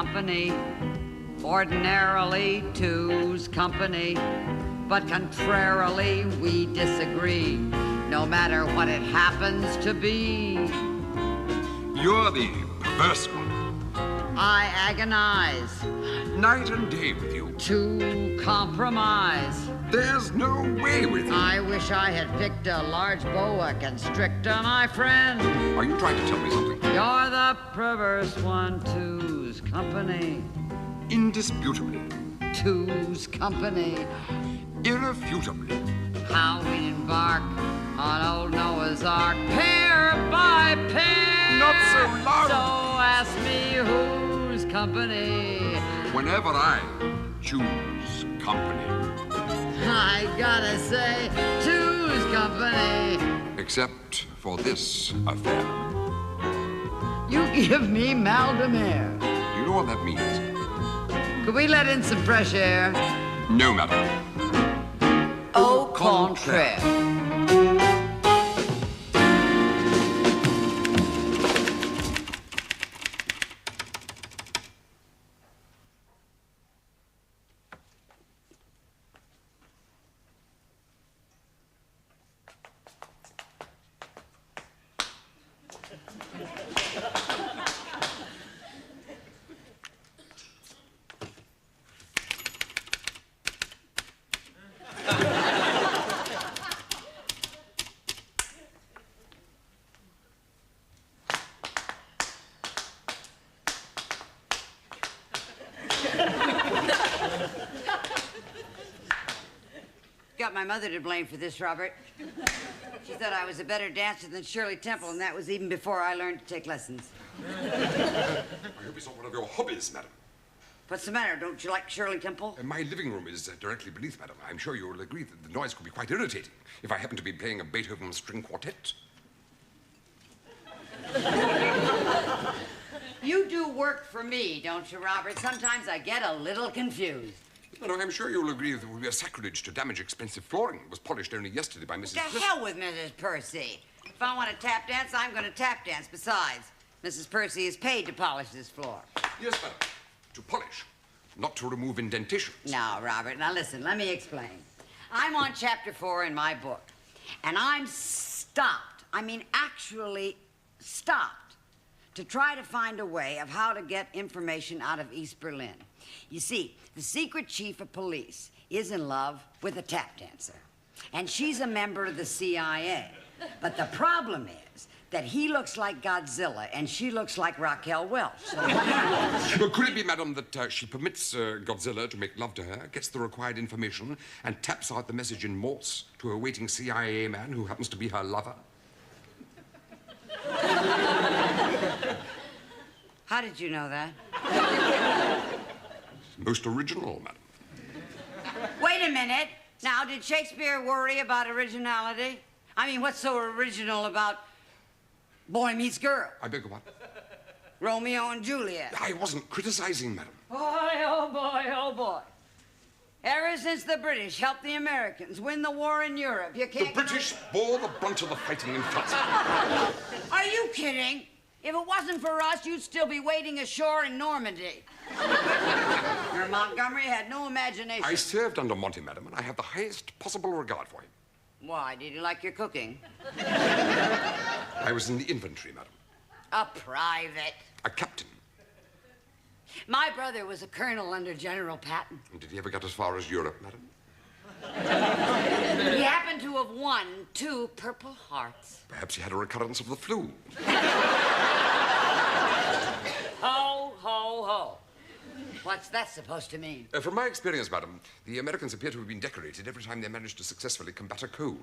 company. Ordinarily, two's company. But contrarily, we disagree, no matter what it happens to be. You're the perverse one. I agonize Night and day with you. to compromise. There's no way with you. I wish I had picked a large boa constrictor, my friend. Are you trying to tell me something? You're the perverse one, two's company. Indisputably. Two's company. Irrefutably. How we embark on old Noah's Ark, pair by pair. Not so loud. So ask me whose company. Whenever I choose company. I gotta say, two's company. Except for this affair. You give me mal de mer. Do you know what that means? Could we let in some fresh air? No, madam. Au contraire. Got my mother to blame for this, Robert. She thought I was a better dancer than Shirley Temple, and that was even before I learned to take lessons. I hope it's not one of your hobbies, madam. What's the matter? Don't you like Shirley Temple? My living room is directly beneath, madam. I'm sure you will agree that the noise could be quite irritating if I happen to be playing a Beethoven string quartet. You do work for me, don't you, Robert? Sometimes I get a little confused. No, I'm sure you'll agree that it would be a sacrilege to damage expensive flooring. It was polished only yesterday by Mrs. To hell with Mrs. Percy. If I want to tap dance, I'm going to tap dance. Besides, Mrs. Percy is paid to polish this floor. Yes, madam. To polish, not to remove indentations. Now, Robert, now listen, let me explain. I'm on chapter 4 in my book, and I'm stopped. I mean, actually stopped to try to find a way of how to get information out of East Berlin. You see, the secret chief of police is in love with a tap dancer, and she's a member of the CIA. But the problem is that he looks like Godzilla and she looks like Raquel Welch. So Well, could it be, madam, that she permits Godzilla to make love to her, gets the required information, and taps out the message in Morse to a waiting CIA man who happens to be her lover? How did you know that? Most original, madam. Wait a minute. Now, did Shakespeare worry about originality? I mean, what's so original about Boy Meets Girl? I beg your pardon? Romeo and Juliet. I wasn't criticizing, madam. Boy, oh boy, oh boy. Ever since the British helped the Americans win the war in Europe, you can't... The British bore the brunt of the fighting in France. Are you kidding? If it wasn't for us, you'd still be waiting ashore in Normandy. Your Montgomery had no imagination. I served under Monty, madam, and I have the highest possible regard for him. Why? Did you like your cooking? I was in the infantry, madam. A private. A captain. My brother was a colonel under General Patton. And did he ever get as far as Europe, madam? He happened to have won 2 Purple Hearts. Perhaps he had a recurrence of the flu. Ho, ho, ho. What's that supposed to mean? From my experience, madam, the Americans appear to have been decorated every time they managed to successfully combat a cold.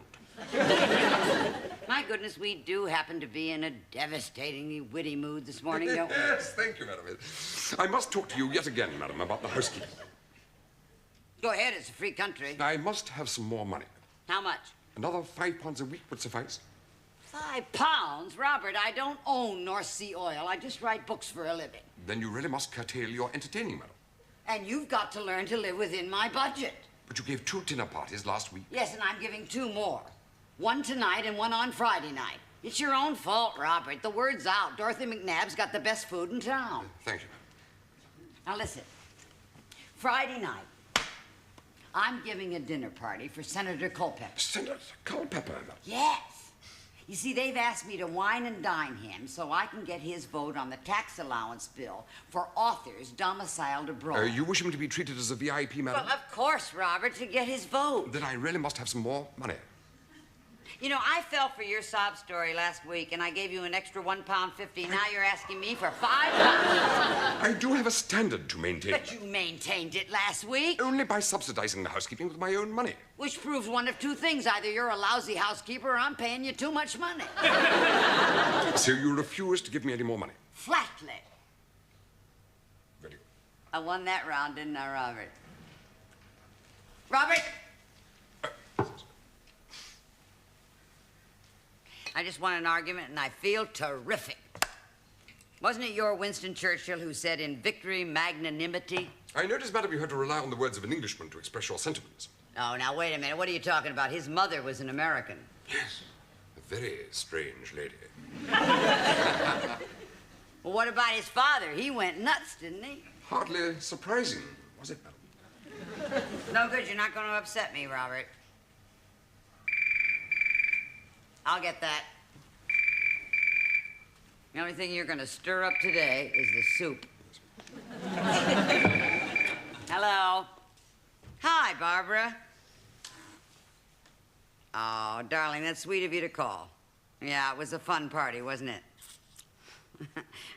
My goodness, we do happen to be in a devastatingly witty mood this morning, don't we? Yes, thank you, madam. I must talk to you yet again, madam, about the housekeeping. Go ahead, it's a free country. I must have some more money. How much? Another £5 a week would suffice. £5? Robert, I don't own North Sea oil. I just write books for a living. Then you really must curtail your entertaining, madam. And you've got to learn to live within my budget. But you gave 2 dinner parties last week. Yes, and I'm giving 2 more. One tonight and one on Friday night. It's your own fault, Robert. The word's out. Dorothy McNabb's got the best food in town. Thank you, Now listen. Friday night, I'm giving a dinner party for Senator Culpeper. Senator Culpeper? Yes. You see, they've asked me to wine and dine him so I can get his vote on the tax allowance bill for authors domiciled abroad. You wish him to be treated as a VIP, madam? Well, of course, Robert, to get his vote. Then I really must have some more money. You know, I fell for your sob story last week, and I gave you an extra £1.50. Now you're asking me for £5. I do have a standard to maintain. But you maintained it last week. Only by subsidizing the housekeeping with my own money. Which proves one of two things. Either you're a lousy housekeeper or I'm paying you too much money. So you refuse to give me any more money? Flatly. Very good. I won that round, didn't I, Robert? Robert! I just won an argument, and I feel terrific. Wasn't it your Winston Churchill who said, in victory, magnanimity? I notice, madam, you had to rely on the words of an Englishman to express your sentiments. Oh, now, wait a minute. What are you talking about? His mother was an American. Yes. A very strange lady. Well, what about his father? He went nuts, didn't he? Hardly surprising, was it, madam? No good. You're not going to upset me, Robert. I'll get that. The only thing you're going to stir up today is the soup. Hello. Hi, Barbara. Oh, darling, that's sweet of you to call. Yeah, it was a fun party, wasn't it?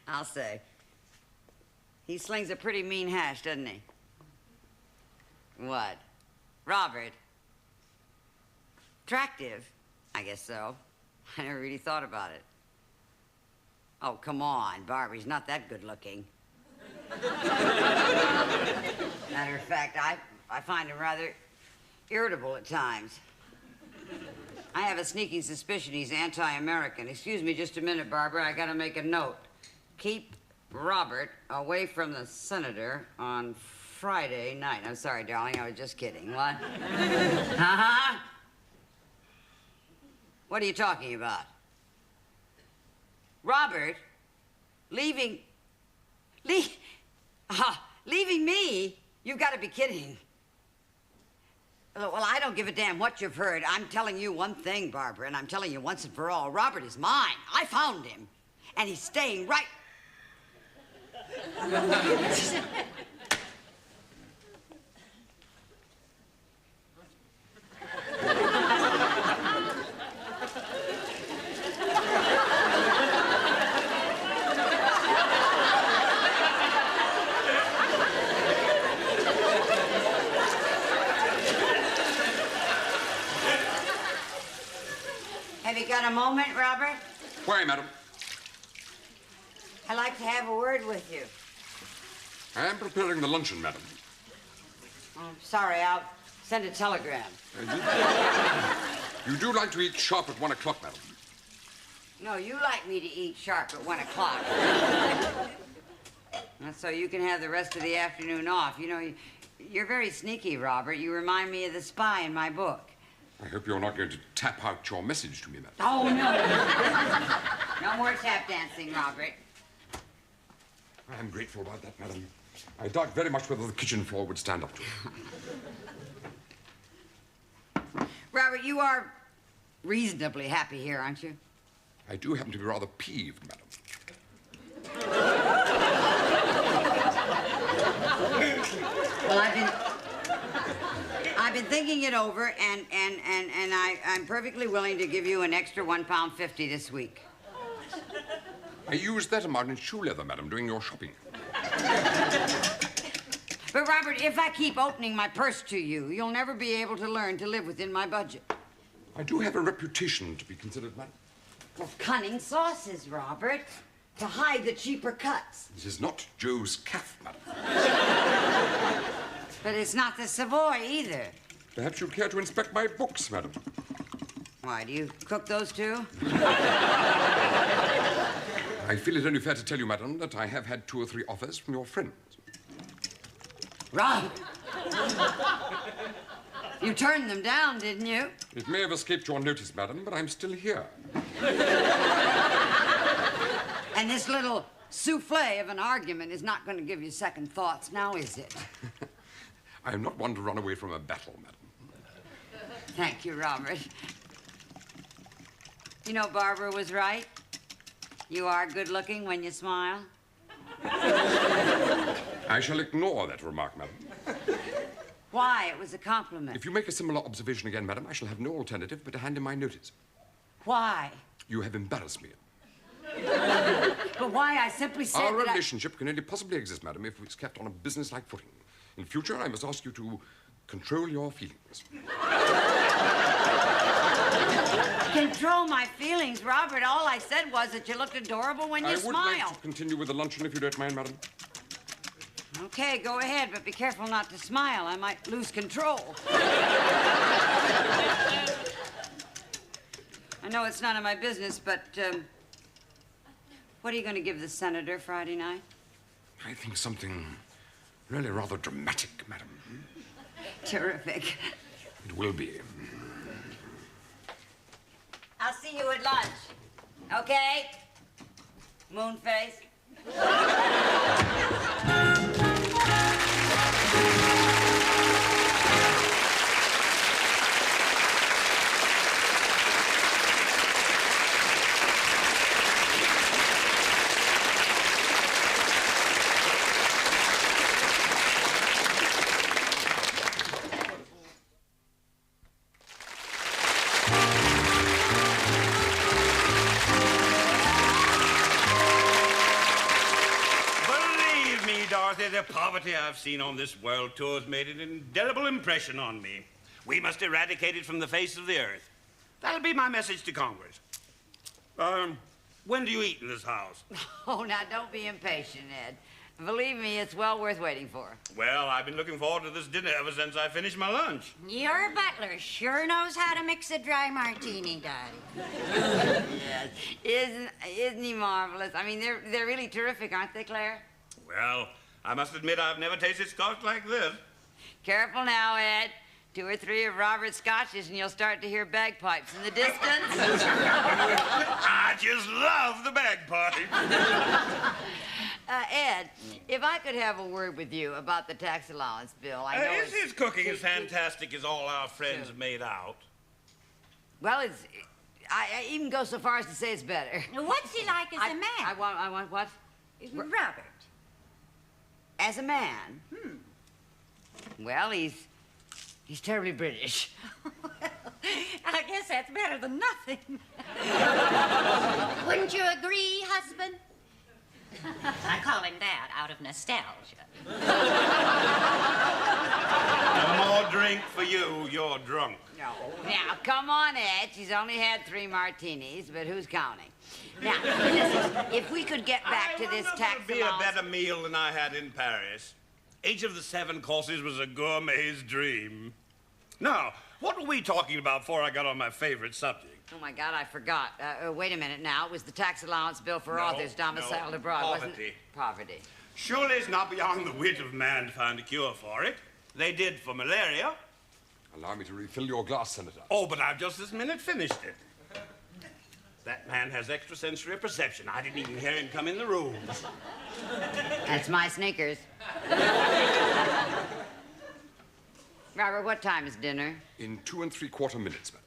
I'll say. He slings a pretty mean hash, doesn't he? What? Robert? Attractive? I guess so. I never really thought about it. Oh, come on, Barbara. He's not that good looking. Matter of fact, I find him rather irritable at times. I have a sneaking suspicion he's anti-American. Excuse me just a minute, Barbara. I gotta make a note. Keep Robert away from the senator on Friday night. I'm sorry, darling. I was just kidding. What? Uh-huh. What are you talking about? Robert? Leaving me? You've got to be kidding. Well, I don't give a damn what you've heard. I'm telling you one thing, Barbara, and I'm telling you once and for all. Robert is mine. I found him, and he's staying right... Have you got a moment, Robert? Why, madam? I'd like to have a word with you. I am preparing the luncheon, madam. Oh, sorry, I'll send a telegram. You do like to eat sharp at 1 o'clock, madam. No, you like me to eat sharp at 1 o'clock. So you can have the rest of the afternoon off. You know, you're very sneaky, Robert. You remind me of the spy in my book. I hope you're not going to tap out your message to me, madam. Oh, no. No more tap dancing, Robert. I am grateful about that, madam. I doubt very much whether the kitchen floor would stand up to it. Robert, you are reasonably happy here, aren't you? I do happen to be rather peeved, madam. Well, I've been thinking it over, and I'm perfectly willing to give you an extra £1.50 this week. I used that amount in shoe leather, madam, doing your shopping. But, Robert, if I keep opening my purse to you, you'll never be able to learn to live within my budget. I do have a reputation to be considered, madam. For cunning sauces, Robert, to hide the cheaper cuts. This is not Joe's calf, madam. But it's not the Savoy either. Perhaps you'd care to inspect my books, madam. Why, do you cook those too? I feel it only fair to tell you, madam, that I have had 2 or 3 offers from your friends. Robert! You turned them down, didn't you? It may have escaped your notice, madam, but I'm still here. And this little souffle of an argument is not going to give you second thoughts, now is it? I am not one to run away from a battle, madam. Thank you, Robert. You know, Barbara was right. You are good-looking when you smile. I shall ignore that remark, madam. Why? It was a compliment. If you make a similar observation again, madam, I shall have no alternative but to hand in my notice. Why? You have embarrassed me. But why? I simply said Our that relationship can only possibly exist, madam, if it's kept on a business-like footing. In future, I must ask you to control your feelings. Control my feelings, Robert. All I said was that you looked adorable when you smiled. I would like to continue with the luncheon if you don't mind, madam. Okay, go ahead, but be careful not to smile. I might lose control. I know it's none of my business, but what are you going to give the senator Friday night? I think something really rather dramatic, madam. Terrific. It will be. I'll see you at lunch. Okay? Moonface? The poverty I've seen on this world tour has made an indelible impression on me. We must eradicate it from the face of the earth. That'll be my message to Congress. When do you eat in this house? Oh, now, don't be impatient, Ed. Believe me, it's well worth waiting for. Well, I've been looking forward to this dinner ever since I finished my lunch. Your butler sure knows how to mix a dry martini, Daddy. Yes. Isn't he marvelous? I mean, they're really terrific, aren't they, Claire? Well, I must admit I've never tasted scotch like this. Careful now, Ed. 2 or 3 of Robert's scotches and you'll start to hear bagpipes in the distance. I just love the bagpipes. Ed, if I could have a word with you about the tax allowance bill, I know Is his cooking as fantastic as all our friends have made out? Well, I even go so far as to say it's better. What's he like as a man? I want what? Robert. As a man? Well, he's terribly British. Well, I guess that's better than nothing. Wouldn't you agree, husband? I call him that out of nostalgia. No more drink for you. You're drunk. No. Now, come on, Ed. She's only had 3 martinis, but who's counting? Now, listen, if we could get back to this tax It would be a better meal than I had in Paris. Each of the 7 courses was a gourmet's dream. Now, what were we talking about before I got on my favorite subject? Oh, my God, I forgot. Wait a minute now. It was the tax allowance bill for authors domiciled abroad, wasn't it? Poverty. Surely it's not beyond the wit of man to find a cure for it. They did for malaria. Allow me to refill your glass, Senator. Oh, but I've just this minute finished it. That man has extrasensory perception. I didn't even hear him come in the room. That's my sneakers. Robert, what time is dinner? In 2 3/4 minutes, madam.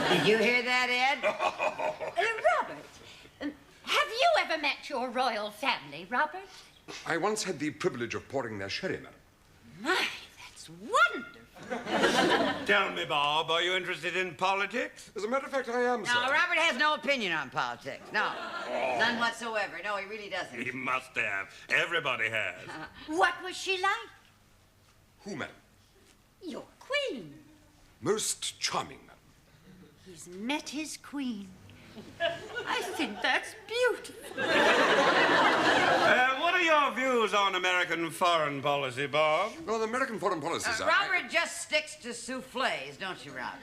Did you hear that, Ed? Robert, have you ever met your royal family, Robert? I once had the privilege of pouring their sherry, madam. My, that's wonderful. Tell me, Bob, are you interested in politics? As a matter of fact, I am, sir. No, Robert has no opinion on politics. No. None whatsoever. No, he really doesn't. He must have. Everybody has. What was she like? Who, madam? Your queen. Most charming, madam. He's met his queen. I think that's beautiful. What are your views on American foreign policy, Bob? Well, the American foreign policy, sir. Robert just sticks to souffles, don't you, Robert?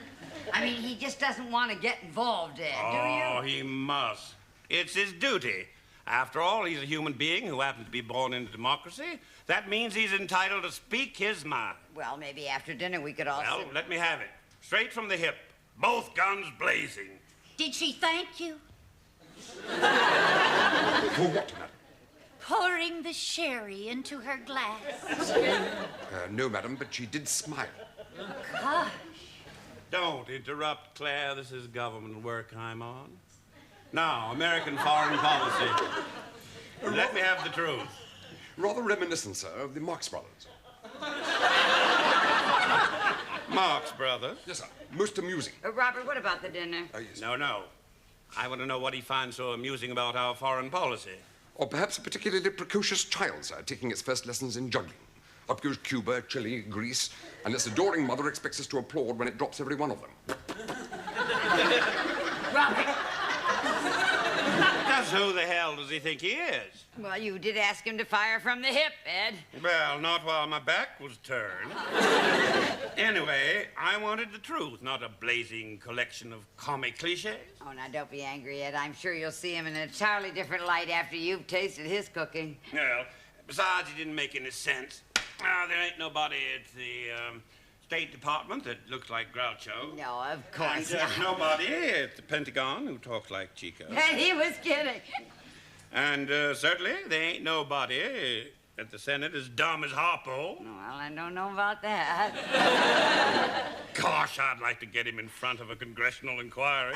I mean, he just doesn't want to get involved, Ed, do you? Oh, he must. It's his duty. After all, he's a human being who happens to be born into democracy. That means he's entitled to speak his mind. Well, maybe after dinner we could all Well, sit... let me have it. Straight from the hip. Both guns blazing. Did she thank you? For what, madam? Pouring the sherry into her glass. No, madam, but she did smile. Gosh. Don't interrupt, Claire. This is government work I'm on. Now, American foreign policy. Let me have the truth. Rather reminiscent, sir, of the Marx Brothers. Marx Brothers? Yes, sir. Most amusing. Robert, what about the dinner? Yes. No. I want to know what he finds so amusing about our foreign policy. Or perhaps a particularly precocious child, sir, taking its first lessons in juggling. Up goes Cuba, Chile, Greece, and its adoring mother expects us to applaud when it drops every one of them. Robert! Just who the hell does he think he is? Well, you did ask him to fire from the hip, Ed. Well, not while my back was turned. Anyway, I wanted the truth, not a blazing collection of comic cliches. Oh, now, don't be angry, Ed. I'm sure you'll see him in an entirely different light after you've tasted his cooking. Well, besides, it didn't make any sense. There ain't nobody at the State Department that looks like Groucho. No, of course And not. nobody at the Pentagon who talks like Chico. And he was kidding. And certainly there ain't nobody at the Senate as dumb as Harpo. Well, I don't know about that. Gosh, I'd like to get him in front of a congressional inquiry.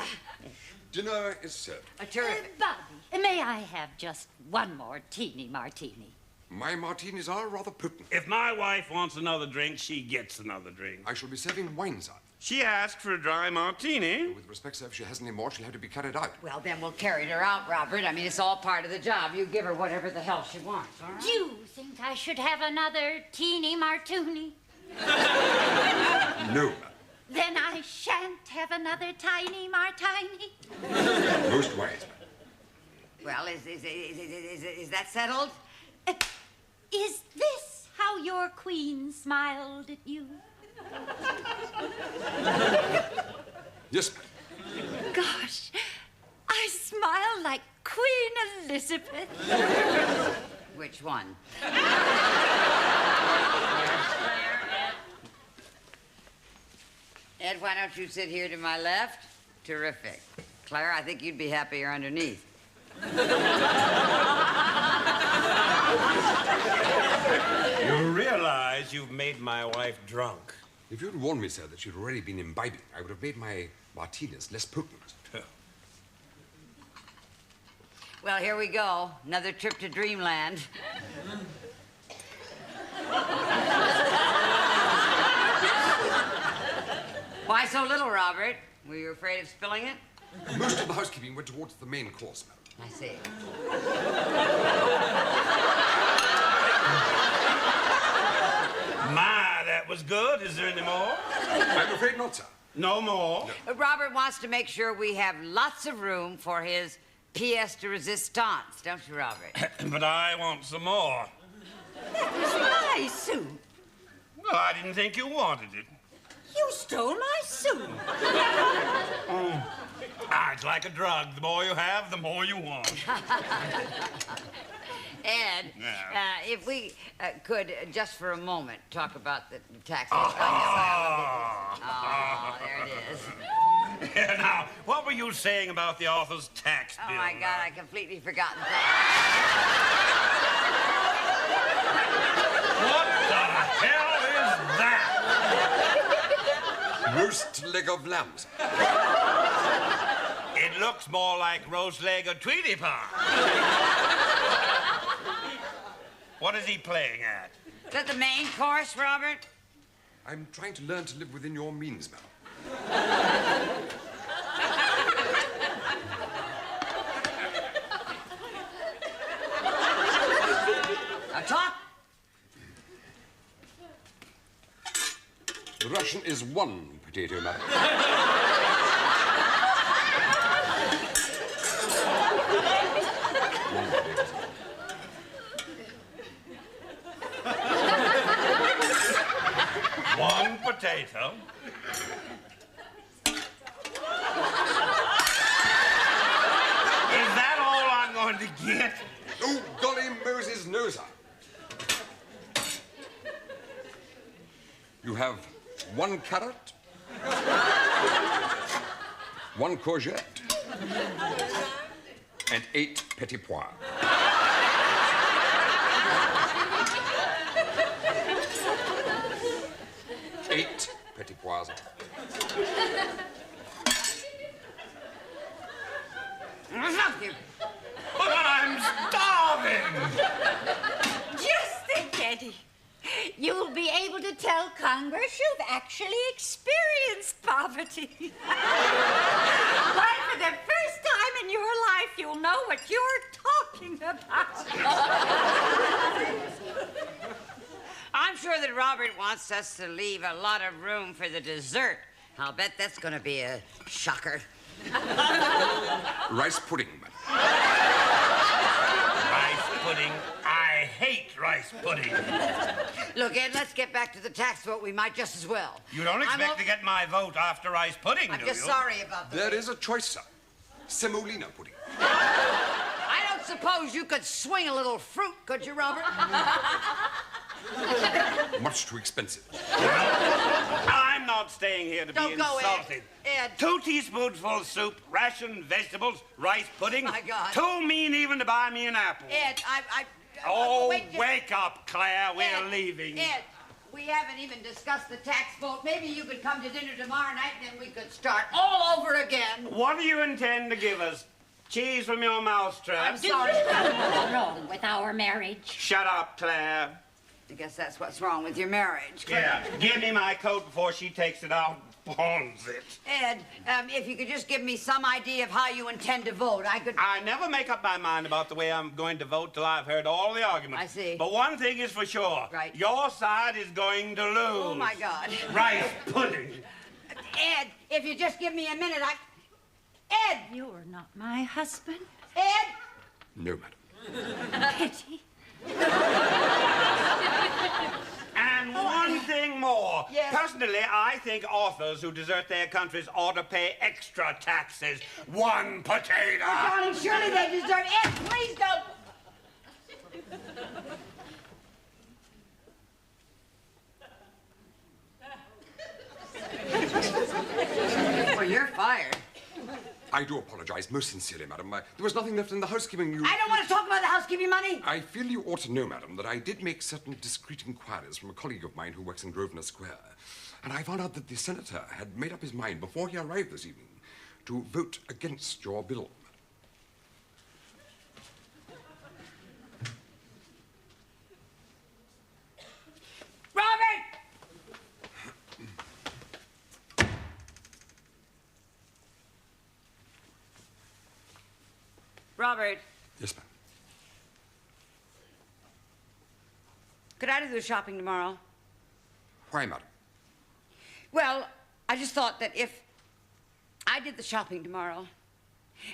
Dinner is served. Terrific. Bobby, may I have just one more teeny martini? My martinis are rather potent. If my wife wants another drink, she gets another drink. I shall be serving wine, sir. She asked for a dry martini. With respect, sir, if she has any more, she'll have to be carried out. Well, then we'll carry her out, Robert. I mean, it's all part of the job. You give her whatever the hell she wants, all right? You think I should have another teeny martini? No, Then I shan't have another tiny martini. ma'am. Most wise, ma'am. Well, is that settled? Is this how your queen smiled at you? Yes, ma'am. Gosh, I smile like Queen Elizabeth. Which one? Ed, why don't you sit here to my left? Terrific. Claire, I think you'd be happier underneath. You realize you've made my wife drunk. If you'd warned me, sir, that she'd already been imbibing, I would have made my martinis less potent. Well, here we go. Another trip to dreamland. Why so little, Robert? Were you afraid of spilling it? Most of the housekeeping went towards the main course, madam. I see. My, that was good. Is there any more? I'm afraid not, sir. No more. Robert wants to make sure we have lots of room for his pièce de résistance, don't you, Robert? But I want some more. My soup. Well, I didn't think you wanted it. You stole my soup. It's like a drug. The more you have, the more you want. Ed, Yeah. if we could, just for a moment, talk about the tax. Oh, There it is. Now, what were you saying about the author's tax Oh, bill? my God, I completely forgotten that. What the hell is that? Roast leg of lamb, sir. It looks more like roast leg of Tweety Pie. What is he playing at? Is that the main course, Robert? I'm trying to learn to live within your means, madam. Now talk. The Russian is one potato, madam. One potato. Is that all I'm going to get? Oh, golly Moses, no, sir. You have one carrot, one courgette, and 8 petit pois. Eight petit pois. Thank you. But I'm starving! Just think, Eddie. You'll be able to tell Congress you've actually experienced poverty. Why, for the first time in your life, you'll know what you're talking about. I'm sure that Robert wants us to leave a lot of room for the dessert. I'll bet that's going to be a shocker. Rice pudding, madam. Rice pudding? I hate rice pudding. Look, Ed, let's get back to the tax vote. We might just as well. You don't expect to get my vote after rice pudding, I'm do just you? sorry about that. There is a choice, sir. Semolina pudding. I don't suppose you could swing a little fruit, could you, Robert? Much too expensive. I'm not staying here to Don't be go, insulted. Ed. 2 teaspoonfuls soup, rationed vegetables, rice pudding. My God. Too mean even to buy me an apple. Ed, Oh, wait, wake up, Claire. We're Ed, leaving. Ed, we haven't even discussed the tax vote. Maybe you could come to dinner tomorrow night and then we could start all over again. What do you intend to give us? Cheese from your mousetrap? I'm sorry. What's wrong with our marriage? Shut up, Claire. I guess that's what's wrong with your marriage. Yeah, give me my coat before she takes it out and pawns it. Ed, if you could just give me some idea of how you intend to vote, I could... I never make up my mind about the way I'm going to vote till I've heard all the arguments. I see. But one thing is for sure. Right. Your side is going to lose. Oh, my God. Rice pudding. Ed, if you just give me a minute, Ed! You're not my husband, Ed! No, madam. Eddie. And one thing more. Yes. Personally, I think authors who desert their countries ought to pay extra taxes. 1 potato. Oh, darling, surely they deserve... Ed, please don't... Well, you're fired. I do apologize most sincerely, madam. There was nothing left in the housekeeping you... I don't want to talk about the housekeeping money. I feel you ought to know, madam, that I did make certain discreet inquiries from a colleague of mine who works in Grosvenor Square. And I found out that the senator had made up his mind before he arrived this evening to vote against your bill. Robert! Robert, Yes, ma'am. could I do the shopping tomorrow? Why, madam? Well, I just thought that if I did the shopping tomorrow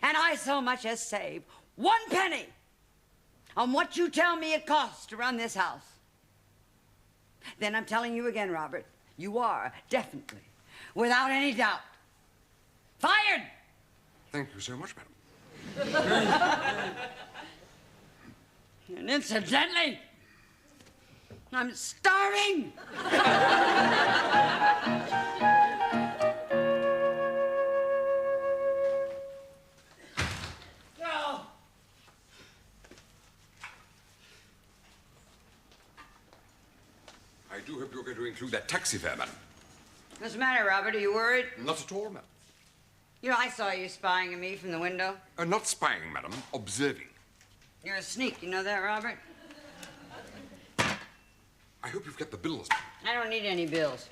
and I so much as save 1 penny on what you tell me it costs to run this house, then I'm telling you again, Robert, you are definitely, without any doubt, fired! Thank you so much, madam. And incidentally, I'm starving! No! I do hope you're going to include that taxi fare, madam. What's the matter, Robert? Are you worried? Not at all, madam. You know, I saw you spying at me from the window. Not spying, madam. Observing. You're a sneak, you know that, Robert? I hope you've kept the bills, madam. I don't need any bills.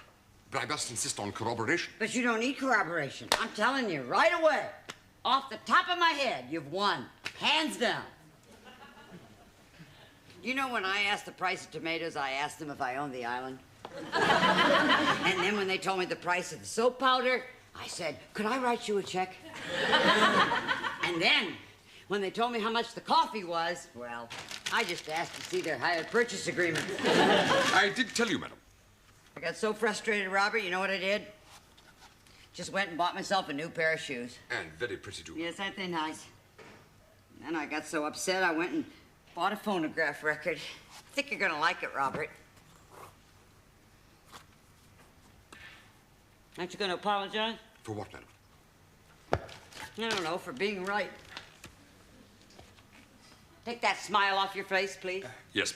But I must insist on corroboration. But you don't need corroboration. I'm telling you right away, off the top of my head, you've won. Hands down. You know, when I asked the price of tomatoes, I asked them if I owned the island. And then when they told me the price of the soap powder, I said, could I write you a check? And then, when they told me how much the coffee was, well, I just asked to see their hire purchase agreement. I did tell you, madam. I got so frustrated, Robert, you know what I did? Just went and bought myself a new pair of shoes. And very pretty, too. Yes, aren't they nice? And I got so upset, I went and bought a phonograph record. I think you're gonna like it, Robert. Aren't you gonna apologize? For what, madam? I don't know, for being right. Take that smile off your face, please. Yes.